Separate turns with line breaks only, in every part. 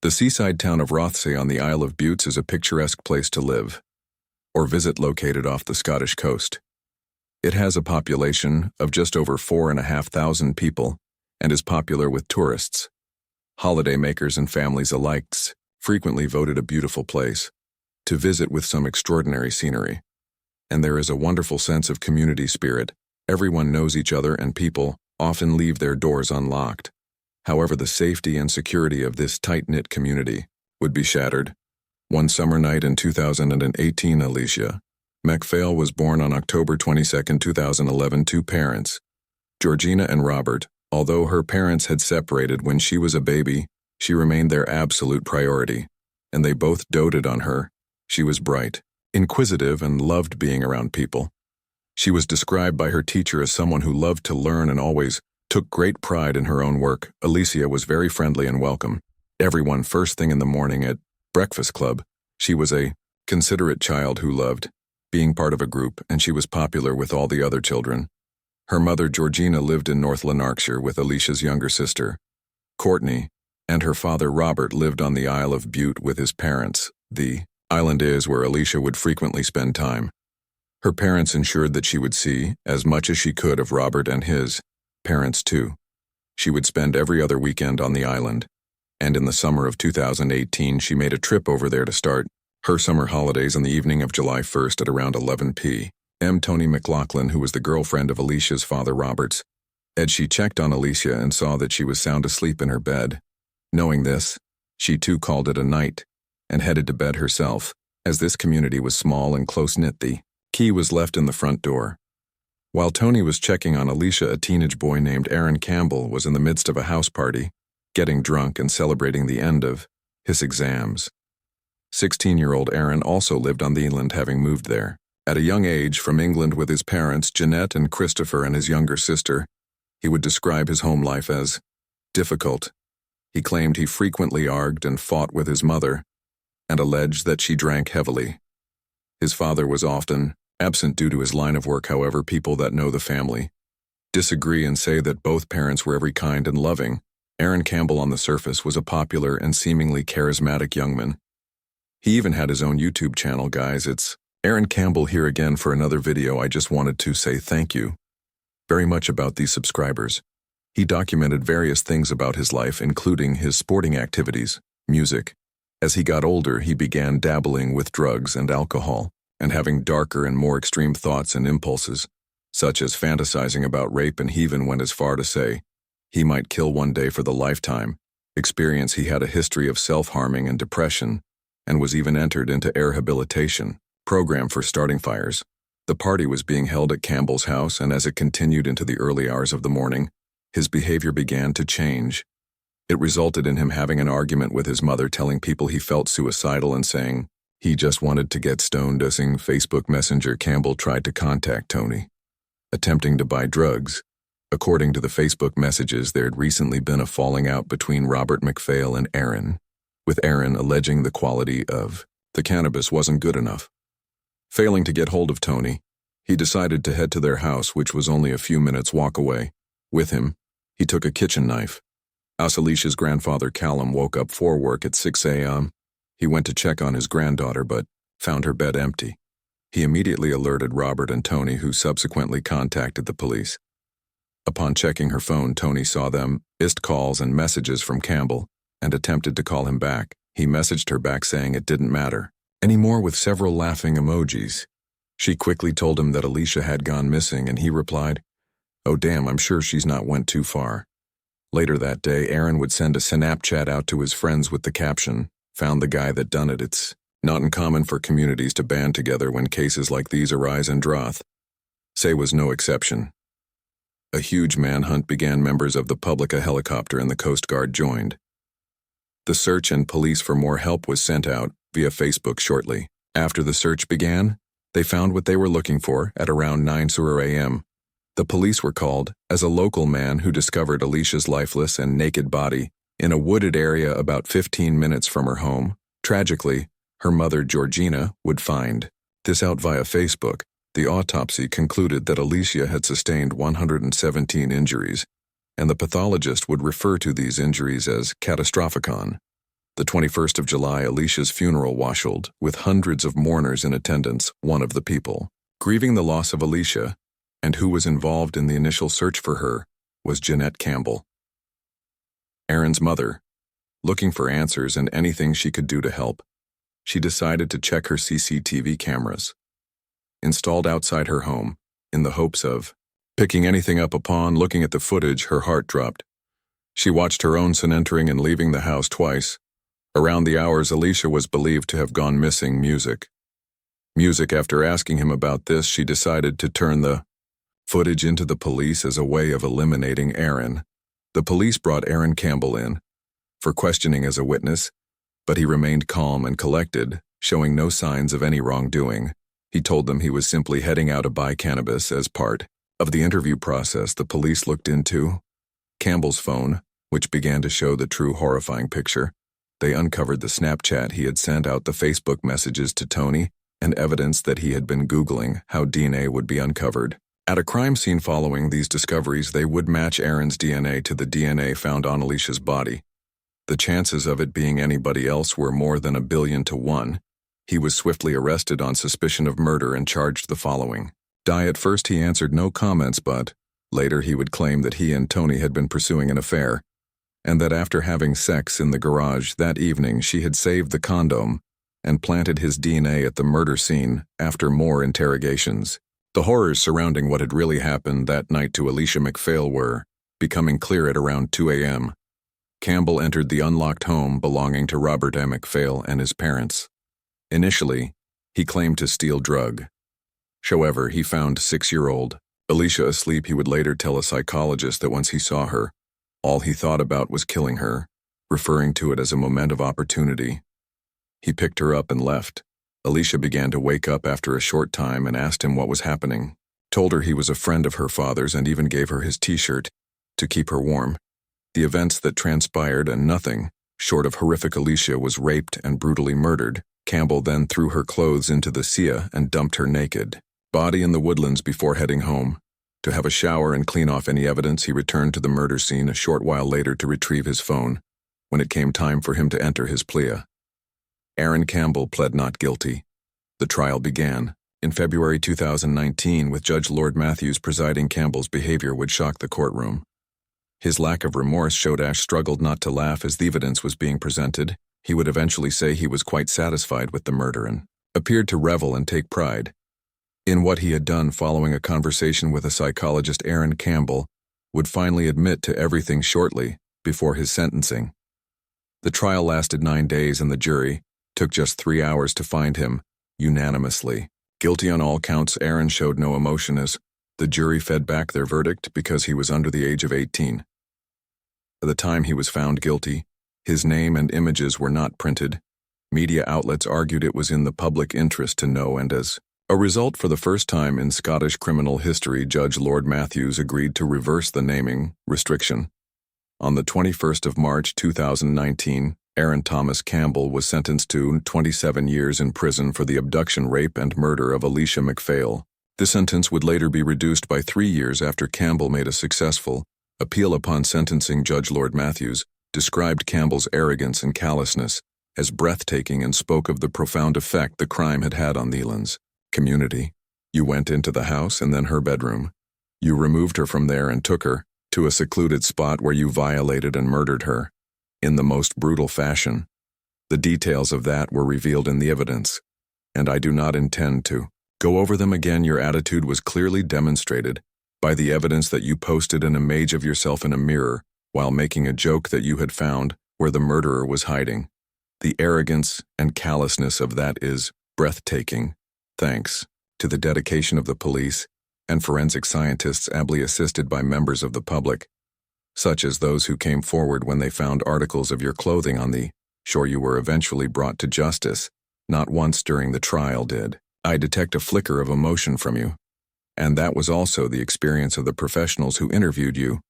The seaside town of Rothesay on the Isle of Butes is a picturesque place to live or visit, located off the Scottish coast. It has a population of just over 4,500 people and is popular with tourists, holidaymakers and families alike. Frequently voted a beautiful place to visit with some extraordinary scenery. And there is a wonderful sense of community spirit. Everyone knows each other and people often leave their doors unlocked. However, the safety and security of this tight-knit community would be shattered. One summer night in 2018, Alesha MacPhail was born on October 22, 2011, to parents, Georgina and Robert. Although her parents had separated when she was a baby, she remained their absolute priority, and they both doted on her. She was bright, inquisitive, and loved being around people. She was described by her teacher as someone who loved to learn and always took great pride in her own work. Alesha was very friendly and welcome everyone first thing in the morning at breakfast club. She was a considerate child who loved being part of a group, and she was popular with all the other children. Her mother, Georgina, lived in North Lanarkshire with Alesha's younger sister, Courtney, and her father, Robert, lived on the Isle of Bute with his parents. The island is where Alesha would frequently spend time. Her parents ensured that she would see as much as she could of Robert and his parents too. She would spend every other weekend on the island, and in the summer of 2018 she made a trip over there to start her summer holidays on the evening of July 1st at around 11 p.m. Tony McLaughlin, who was the girlfriend of Alesha's father, Robert's, she checked on Alesha and saw that she was sound asleep in her bed. Knowing this, she too called it a night and headed to bed herself. As this community was small and close-knit, the key was left in the front door. While Tony was checking on Alesha, a teenage boy named Aaron Campbell was in the midst of a house party, getting drunk and celebrating the end of his exams. 16-year-old Aaron also lived on the island, having moved there at a young age from England with his parents, Jeanette and Christopher, and his younger sister. He would describe his home life as difficult. He claimed he frequently argued and fought with his mother and alleged that she drank heavily. His father was often absent due to his line of work. However, people that know the family disagree and say that both parents were very kind and loving. Aaron Campbell on the surface was a popular and seemingly charismatic young man. He even had his own YouTube channel. Guys, it's Aaron Campbell here again for another video. I just wanted to say thank you very much about these subscribers. He documented various things about his life, including his sporting activities, music. As he got older, he began dabbling with drugs and alcohol, and having darker and more extreme thoughts and impulses, such as fantasizing about rape, and he even went as far to say he might kill one day for the lifetime experience. He had a history of self-harming and depression, and was even entered into a rehabilitation program for starting fires. The party was being held at Campbell's house, and as it continued into the early hours of the morning, his behavior began to change. It resulted in him having an argument with his mother, telling people he felt suicidal and saying he just wanted to get stoned. Using Facebook Messenger, Campbell tried to contact Tony, attempting to buy drugs. According to the Facebook messages, there had recently been a falling out between Robert MacPhail and Aaron, with Aaron alleging the quality of the cannabis wasn't good enough. Failing to get hold of Tony, he decided to head to their house, which was only a few minutes' walk away. With him, he took a kitchen knife. As Alesha's grandfather, Callum, woke up for work at 6 a.m., he went to check on his granddaughter but found her bed empty. He immediately alerted Robert and Tony, who subsequently contacted the police. Upon checking her phone, Tony saw them missed calls and messages from Campbell and attempted to call him back. He messaged her back saying it didn't matter anymore, with several laughing emojis. She quickly told him that Alesha had gone missing, and he replied, "Oh damn, I'm sure she's not went too far." Later that day, Aaron would send a Snapchat out to his friends with the caption, "Found the guy that done it." It's not uncommon for communities to band together when cases like these arise, and Rothesay was no exception. A huge manhunt began. Members of the public, a helicopter, and the Coast Guard joined the search, and police for more help was sent out via Facebook shortly. After the search began, they found what they were looking for at around 9 a.m. The police were called as a local man who discovered Alesha's lifeless and naked body in a wooded area about 15 minutes from her home. Tragically, her mother, Georgina, would find this out via Facebook. The autopsy concluded that Alesha had sustained 117 injuries, and the pathologist would refer to these injuries as catastrophic. The 21st of July, Alesha's funeral washled, with hundreds of mourners in attendance, one of the people. Grieving the loss of Alesha, and who was involved in the initial search for her, was Aaron Campbell, Aaron's mother. Looking for answers and anything she could do to help, she decided to check her CCTV cameras, installed outside her home, in the hopes of picking anything up. Upon looking at the footage, her heart dropped. She watched her own son entering and leaving the house twice. Around the hours Alesha was believed to have gone missing. Music. After asking him about this, she decided to turn the footage into the police as a way of eliminating Aaron. The police brought Aaron Campbell in for questioning as a witness, but he remained calm and collected, showing no signs of any wrongdoing. He told them he was simply heading out to buy cannabis. As part of the interview process, the police looked into Campbell's phone, which began to show the true horrifying picture. They uncovered the Snapchat he had sent out, the Facebook messages to Tony, and evidence that he had been Googling how DNA would be uncovered. At a crime scene following these discoveries, they would match Aaron's DNA to the DNA found on Alesha's body. The chances of it being anybody else were more than 1,000,000,000 to 1. He was swiftly arrested on suspicion of murder and charged the following. At first he answered no comments, but later he would claim that he and Tony had been pursuing an affair, and that after having sex in the garage that evening she had saved the condom and planted his DNA at the murder scene. After more interrogations, the horrors surrounding what had really happened that night to Alesha MacPhail were becoming clear. At around 2 a.m., Campbell entered the unlocked home belonging to Robert M. MacPhail and his parents. Initially, he claimed to steal drug. However, he found 6-year-old Alesha asleep. He would later tell a psychologist that once he saw her, all he thought about was killing her, referring to it as a moment of opportunity. He picked her up and left. Alesha began to wake up after a short time and asked him what was happening, told her he was a friend of her father's, and even gave her his t-shirt to keep her warm. The events that transpired, and nothing short of horrific. Alesha was raped and brutally murdered. Campbell then threw her clothes into the sea and dumped her naked body in the woodlands before heading home. To have a shower and clean off any evidence, he returned to the murder scene a short while later to retrieve his phone. When it came time for him to enter his plea, Aaron Campbell pled not guilty. The trial began in February 2019 with Judge Lord Matthews presiding. Campbell's behavior would shock the courtroom. His lack of remorse showed. Ash struggled not to laugh as the evidence was being presented. He would eventually say he was quite satisfied with the murder and appeared to revel and take pride in what he had done. Following a conversation with a psychologist, Aaron Campbell would finally admit to everything shortly before his sentencing. The trial lasted 9 days and the jury took just 3 hours to find him unanimously guilty on all counts. Aaron showed no emotion as the jury fed back their verdict because he was under the age of 18. At the time he was found guilty, his name and images were not printed. Media outlets argued it was in the public interest to know, and as a result, for the first time in Scottish criminal history, Judge Lord Matthews agreed to reverse the naming restriction. On the 21st of March 2019, Aaron Thomas Campbell was sentenced to 27 years in prison for the abduction, rape, and murder of Alesha MacPhail. The sentence would later be reduced by 3 years after Campbell made a successful appeal. Upon sentencing, Judge Lord Matthews described Campbell's arrogance and callousness as breathtaking and spoke of the profound effect the crime had had on the island's community. You went into the house and then her bedroom. You removed her from there and took her to a secluded spot where you violated and murdered her in the most brutal fashion. The details of that were revealed in the evidence, and I do not intend to go over them again. Your attitude was clearly demonstrated by the evidence that you posted an image of yourself in a mirror while making a joke that you had found where the murderer was hiding. The arrogance and callousness of that is breathtaking. Thanks to the dedication of the police and forensic scientists ably assisted by members of the public, such as those who came forward when they found articles of your clothing on the shore, you were eventually brought to justice. Not once during the trial did I detect a flicker of emotion from you, and that was also the experience of the professionals who interviewed you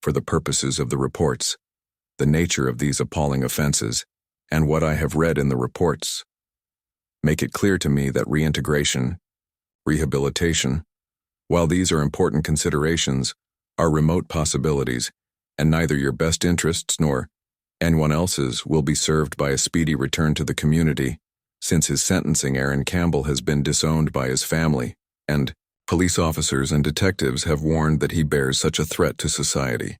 for the purposes of the reports. The nature of these appalling offenses and what I have read in the reports make it clear to me that reintegration, rehabilitation, while these are important considerations, are remote possibilities, and neither your best interests nor Anyone else's will be served by a speedy return to the community, since his sentencing Aaron Campbell has been disowned by his family, and police officers and detectives have warned that he bears such a threat to society.